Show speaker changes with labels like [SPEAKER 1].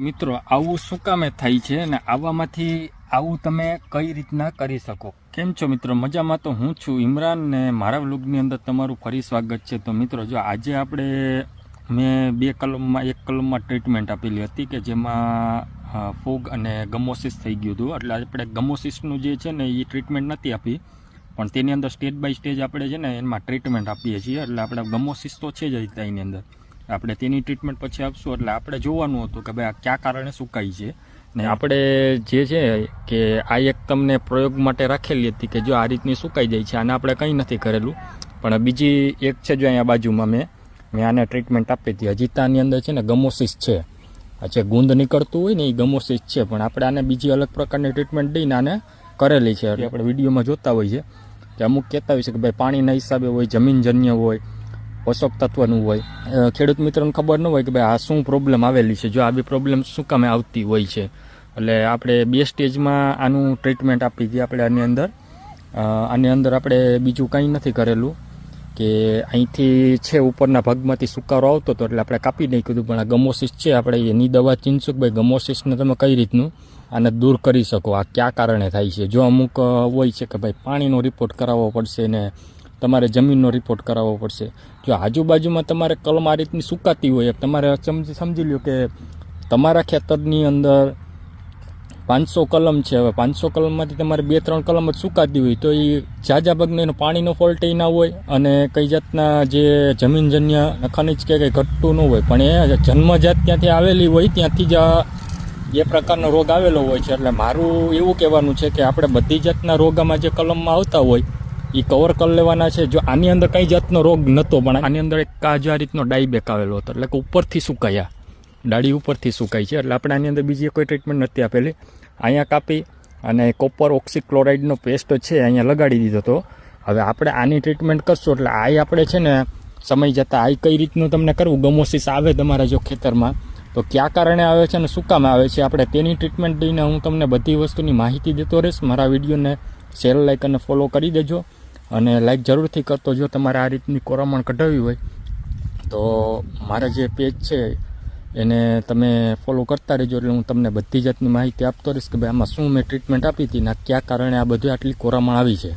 [SPEAKER 1] મિત્રો આવું શું કામે થાય છે અને આવવામાંથી આવું તમે કઈ રીતના કરી શકો? કેમ છો મિત્રો? મજામાં તો હું છું ઇમરાન ને મારા વ્લોગની અંદર તમારું ફરી સ્વાગત છે. તો મિત્રો જો આજે મેં એક કલમમાં ટ્રીટમેન્ટ આપેલી હતી કે જેમાં ફૂગ અને ગમોસિસ થઈ ગયું હતું. એટલે આપણે ગમોસિસનું જે છે ને એ ટ્રીટમેન્ટ નથી આપી, પણ તેની અંદર સ્ટેજ બાય સ્ટેજ આપણે છે ને એમાં ટ્રીટમેન્ટ આપીએ છીએ. એટલે આપણે ગમોસિસ તો છે જ એની અંદર, આપણે તેની ટ્રીટમેન્ટ પછી આપશું. એટલે આપણે જોવાનું હતું કે ભાઈ આ કયા કારણે સુકાય છે. ને આપણે જે છે કે આ એક તમને પ્રયોગ માટે રાખેલી હતી કે જો આ રીતની સુકાઈ જાય છે, આને આપણે કંઈ નથી કરેલું. પણ બીજી એક છે જો અહીંયા બાજુમાં મેં આને ટ્રીટમેન્ટ આપી હતી. હજી તો આની અંદર છે ને ગમોસિસ છે, જે ગુંદ નીકળતું હોય ને એ ગમોસિસ છે, પણ આપણે આને બીજી અલગ પ્રકારની ટ્રીટમેન્ટ દઈને આને કરેલી છે. એટલે આપણે વિડીયોમાં જોતા હોઈએ કે અમુક કહેતા હોય છે કે ભાઈ પાણીના હિસાબે હોય, જમીનજન્ય હોય, પોષક તત્વનું હોય. ખેડૂત મિત્રોને ખબર ન હોય કે ભાઈ આ શું પ્રોબ્લેમ આવેલી છે, જો આ બી પ્રોબ્લેમ શું કામે આવતી હોય છે. એટલે આપણે 2 સ્ટેજમાં આનું ટ્રીટમેન્ટ આપી હતી. આપણે આની અંદર આપણે બીજું કંઈ નથી કરેલું કે અહીંથી છે ઉપરના ભાગમાંથી સુકારો આવતો હતો એટલે આપણે કાપી નાખ્યું હતું. પણ આ ગમોસિસ છે, આપણે એની દવા ચીનશું કે ભાઈ ગમોસિસને તમે કઈ રીતનું આને દૂર કરી શકો, આ કયા કારણે થાય છે. જો અમુક હોય છે કે ભાઈ પાણીનો રિપોર્ટ કરાવવો પડશે ને તમારે જમીનનો રિપોર્ટ કરાવવો પડશે. જો આજુબાજુમાં તમારે કલમ આ રીતની સુકાતી હોય, તમારે સમજી લો કે તમારા ખેતરની અંદર 500 કલમ છે. હવે 500 કલમમાંથી તમારે 2-3 કલમ જ સુકાતી હોય તો એ ઝાઝા ભાગનો એનો પાણીનો ફોલ્ટ ના હોય અને કઈ જાતના જે જમીનજન્ય ખનિજ કે કંઈ ઘટતું ન હોય, પણ એ જન્મજાત ત્યાંથી આવેલી હોય, ત્યાંથી જ એ પ્રકારનો રોગ આવેલો હોય છે. એટલે મારું એવું કહેવાનું છે કે આપણે બધી જાતના રોગમાં જે કલમમાં આવતા હોય એ કવર કરી લેવાના છે. જો આની અંદર કઈ જાતનો રોગ નહોતો, પણ આની અંદર એક આ રીતનો ડાયબેક આવેલો હતો, એટલે કે ઉપરથી સુકાયા, ડાળી ઉપરથી સુકાય છે. એટલે આપણે આની અંદર બીજી કોઈ ટ્રીટમેન્ટ નથી આપેલી. અહીંયા કાપી અને કોપર ઓક્સીક્લોરાઇડનો પેસ્ટ છે અહીંયા લગાડી દીધો હતો. હવે આપણે આની ટ્રીટમેન્ટ કરશું એટલે આ આપણે છે ને સમય જતાં આ કઈ રીતનું તમને કરવું, ગમોસિસ આવે તમારા જો ખેતરમાં તો કયા કારણે આવે છે અને શું કામ આવે છે, આપણે તેની ટ્રીટમેન્ટ દઈને હું તમને બધી વસ્તુની માહિતી દેતો રહીશ. મારા વિડીયોને શેર, લાઇક અને ફોલો કરી દેજો અને લાઇક જરૂરથી કરતો. જો તમારે આ રીતની કોરામણ કઢાવી હોય તો મારા જે પેજ છે એને તમે ફોલો કરતા રહેજો. એટલે હું તમને બધી જાતની માહિતી આપતો રહીશ કે ભાઈ આમાં શું મેં ટ્રીટમેન્ટ આપી હતી ને કયા કારણે આ બધું આટલી કોરામણ આવી છે.